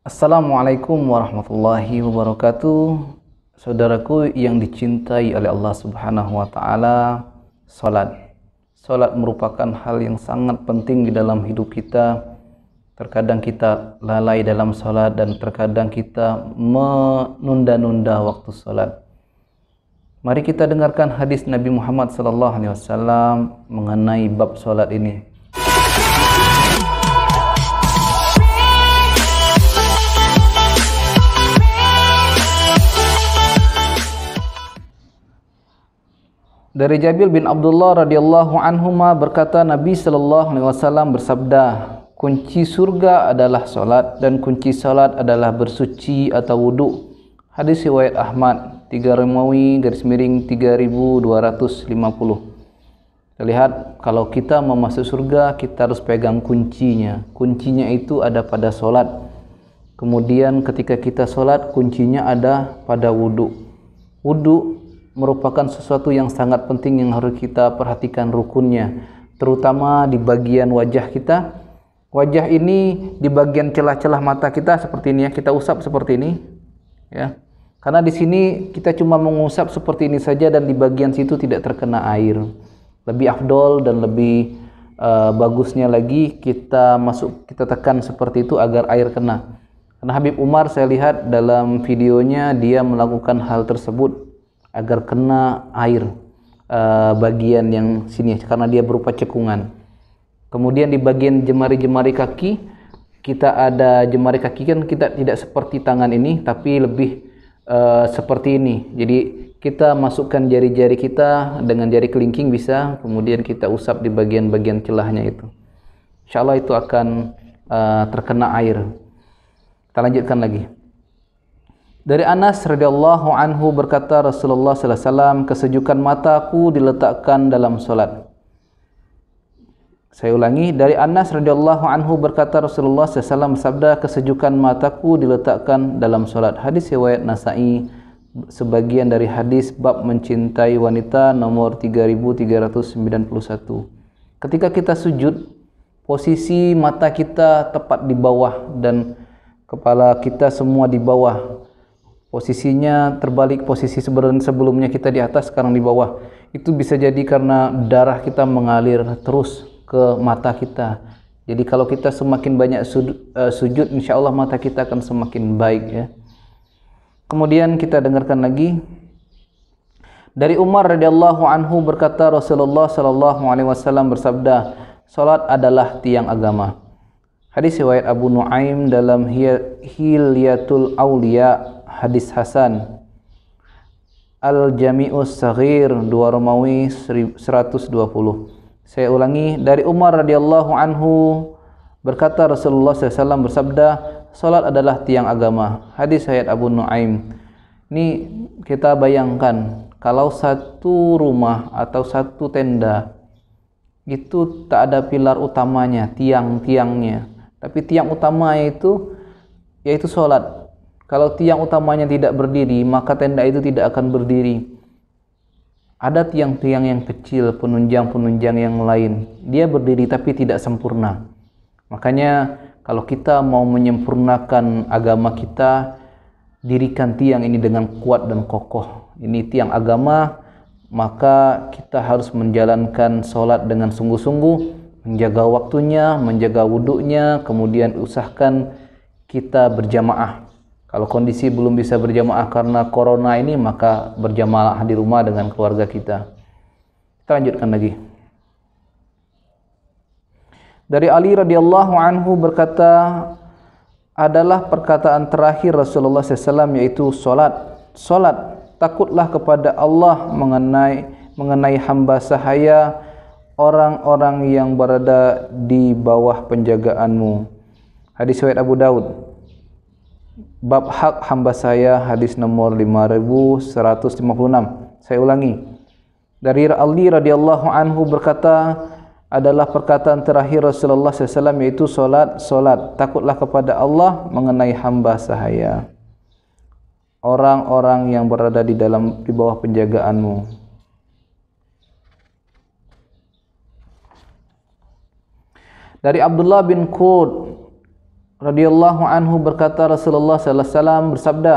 Assalamualaikum warahmatullahi wabarakatuh. Saudaraku yang dicintai oleh Allah Subhanahu wa taala, salat. Salat merupakan hal yang sangat penting di dalam hidup kita. Terkadang kita lalai dalam salat dan terkadang kita menunda-nunda waktu salat. Mari kita dengarkan hadis Nabi Muhammad SAW mengenai bab salat ini. Dari Jabir bin Abdullah radhiyallahu anhuma berkata, Nabi sallallahu alaihi wasallam bersabda, kunci surga adalah salat dan kunci salat adalah bersuci atau wudu. Hadis riwayat Ahmad, 3 Romawi _3250. Kita lihat, kalau kita mau masuk surga kita harus pegang kuncinya. Kuncinya itu ada pada salat. Kemudian ketika kita salat, kuncinya ada pada wudu. Wudu merupakan sesuatu yang sangat penting yang harus kita perhatikan rukunnya, terutama di bagian wajah kita. Wajah ini di bagian celah-celah mata kita seperti ini ya, kita usap seperti ini ya. Karena di sini kita cuma mengusap seperti ini saja dan di bagian situ tidak terkena air. Lebih afdol dan lebih bagusnya lagi kita tekan seperti itu agar air kena. Karena Habib Umar saya lihat dalam videonya dia melakukan hal tersebut agar kena air bagian yang sini karena dia berupa cekungan. Kemudian di bagian jemari-jemari kaki kita ada jemari kaki kan kita tidak seperti tangan ini tapi lebih seperti ini. Jadi kita masukkan jari-jari kita dengan jari kelingking bisa, kemudian kita usap di bagian-bagian celahnya itu. Insyaallah itu akan terkena air. Kita lanjutkan lagi. Dari Anas radhiyallahu anhu berkata, Rasulullah sallallahu alaihi wasallam, kesejukan mataku diletakkan dalam salat. Saya ulangi, dari Anas radhiyallahu anhu berkata, Rasulullah sallallahu alaihi wasallam bersabda, kesejukan mataku diletakkan dalam salat. Hadis riwayat Nasa'i, sebagian dari hadis bab mencintai wanita nomor 3391. Ketika kita sujud, posisi mata kita tepat di bawah dan kepala kita semua di bawah. Posisinya terbalik, posisi sebelumnya kita di atas, sekarang di bawah. Itu bisa jadi karena darah kita mengalir terus ke mata kita. Jadi kalau kita semakin banyak sujud, insya Allah mata kita akan semakin baik ya. Kemudian kita dengarkan lagi. Dari Umar radhiyallahu anhu berkata, Rasulullah sallallahu alaihi wasallam bersabda, salat adalah tiang agama. Hadis riwayat Abu Nuaim dalam Hilyatul Auliya, hadis hasan. Al-Jami'us Saghir 2 Romawi 120. Saya ulangi, dari Umar radhiyallahu anhu berkata, Rasulullah SAW bersabda, salat adalah tiang agama. Hadis riwayat Abu Nuaim. Ini kita bayangkan kalau satu rumah atau satu tenda itu tak ada pilar utamanya, tiang-tiangnya, tapi tiang utamanya itu yaitu salat. Kalau tiang utamanya tidak berdiri, maka tenda itu tidak akan berdiri. Ada tiang-tiang yang kecil, penunjang-penunjang yang lain, dia berdiri tapi tidak sempurna. Makanya kalau kita mau menyempurnakan agama kita, dirikan tiang ini dengan kuat dan kokoh. Ini tiang agama, maka kita harus menjalankan sholat dengan sungguh-sungguh, menjaga waktunya, menjaga wudhunya, kemudian usahakan kita berjamaah. Kalau kondisi belum bisa berjamaah karena corona ini, maka berjamaah di rumah dengan keluarga kita. Kita lanjutkan lagi. Dari Ali radhiyallahu anhu berkata, adalah perkataan terakhir Rasulullah SAW yaitu salat. Salat, takutlah kepada Allah mengenai hamba sahaya, orang-orang yang berada di bawah penjagaanmu. Hadis riwayat Abu Daud. Bab hak hamba saya, hadis nomor 5156. Saya ulangi. Dari Ali radhiyallahu anhu berkata, adalah perkataan terakhir Rasulullah SAW yaitu salat. Takutlah kepada Allah mengenai hamba sahaya, orang-orang yang berada di bawah penjagaanmu. Dari Abdullah bin Qud radhiyallahu anhu berkata, Rasulullah sallallahu alaihi wasallam bersabda,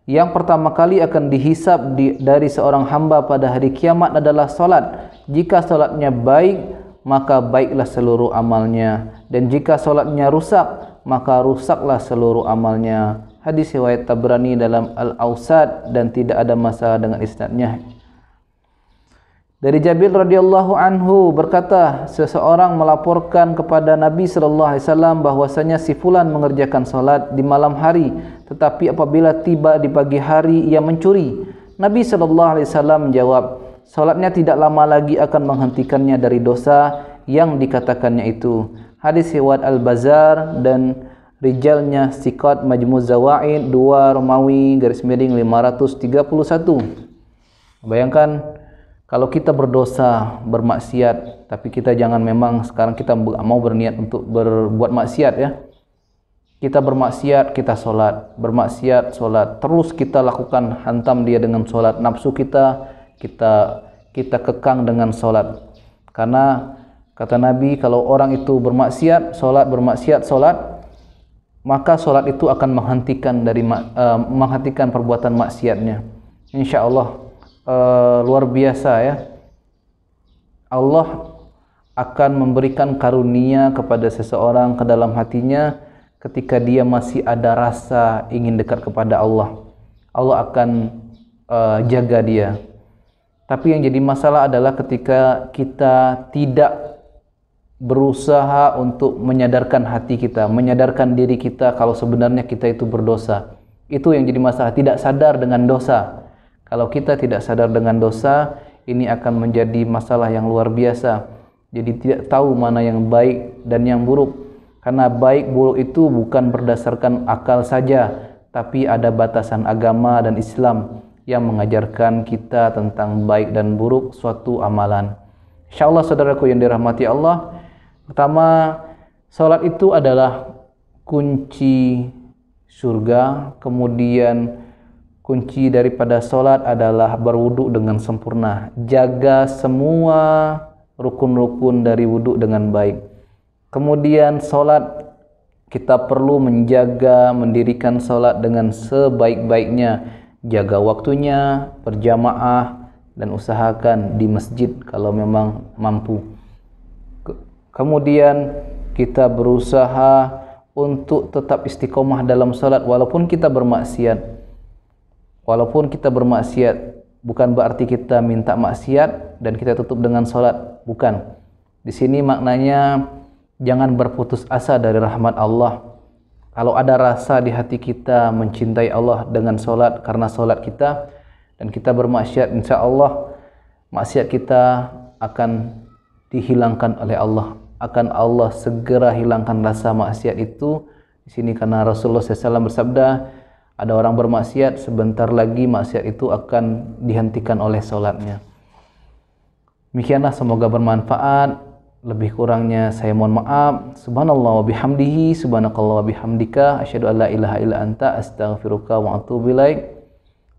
yang pertama kali akan dihisab dari seorang hamba pada hari kiamat adalah solat. Jika solatnya baik, maka baiklah seluruh amalnya, dan jika solatnya rusak, maka rusaklah seluruh amalnya. Hadis riwayat Tabrani dalam Al-Awsat dan tidak ada masalah dengan isnadnya. Dari Jabir radhiyallahu anhu berkata, seseorang melaporkan kepada Nabi sallallahu alaihi wasallam bahwasanya si fulan mengerjakan salat di malam hari, tetapi apabila tiba di pagi hari ia mencuri. Nabi sallallahu alaihi wasallam menjawab, salatnya tidak lama lagi akan menghentikannya dari dosa yang dikatakannya itu. Hadis riwayat Al-Bazzar dan rijalnya Siqat Majmu' Zawaid 2 Romawi _531. Bayangkan kalau kita berdosa, bermaksiat, tapi kita jangan memang sekarang kita mau berniat untuk berbuat maksiat ya. Kita bermaksiat, kita solat, bermaksiat, solat, terus kita lakukan, hantam dia dengan solat. Nafsu kita kekang dengan solat. Karena kata Nabi, kalau orang itu bermaksiat, solat, maka solat itu akan menghentikan perbuatan maksiatnya. Insya Allah. Luar biasa ya. Allah akan memberikan karunia kepada seseorang ke dalam hatinya ketika dia masih ada rasa ingin dekat kepada Allah. Allah akan jaga dia. Tapi yang jadi masalah adalah ketika kita tidak berusaha untuk menyadarkan hati kita, menyadarkan diri kita kalau sebenarnya kita itu berdosa. Itu yang jadi masalah, tidak sadar dengan dosa. Kalau kita tidak sadar dengan dosa, ini akan menjadi masalah yang luar biasa. Jadi tidak tahu mana yang baik dan yang buruk. Karena baik buruk itu bukan berdasarkan akal saja, tapi ada batasan agama dan Islam yang mengajarkan kita tentang baik dan buruk suatu amalan. Insyaallah saudaraku yang dirahmati Allah, pertama, salat itu adalah kunci surga. Kemudian kunci daripada solat adalah berwudu dengan sempurna. Jaga semua rukun-rukun dari wudu dengan baik. Kemudian solat, kita perlu menjaga, mendirikan solat dengan sebaik-baiknya. Jaga waktunya, berjamaah, dan usahakan di masjid kalau memang mampu. Kemudian kita berusaha untuk tetap istiqomah dalam solat walaupun kita bermaksiat. Walaupun kita bermaksiat, bukan berarti kita minta maksiat dan kita tutup dengan solat, bukan. Di sini maknanya jangan berputus asa dari rahmat Allah. Kalau ada rasa di hati kita mencintai Allah dengan solat karena solat kita, dan kita bermaksiat, insya Allah maksiat kita akan dihilangkan oleh Allah. Akan Allah segera hilangkan rasa maksiat itu. Di sini karena Rasulullah SAW bersabda, ada orang bermaksiat, sebentar lagi maksiat itu akan dihentikan oleh solatnya. Demikianlah, semoga bermanfaat. Lebih kurangnya saya mohon maaf. Subhanallah wa bihamdihi, subhanakallah wa bihamdika, asyhadu an la ilaha illa anta, astaghfiruka wa atubu ilaik.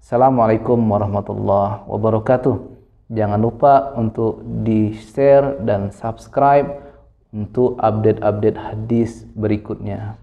Assalamualaikum warahmatullahi wabarakatuh. Jangan lupa untuk di-share dan subscribe untuk update-update hadis berikutnya.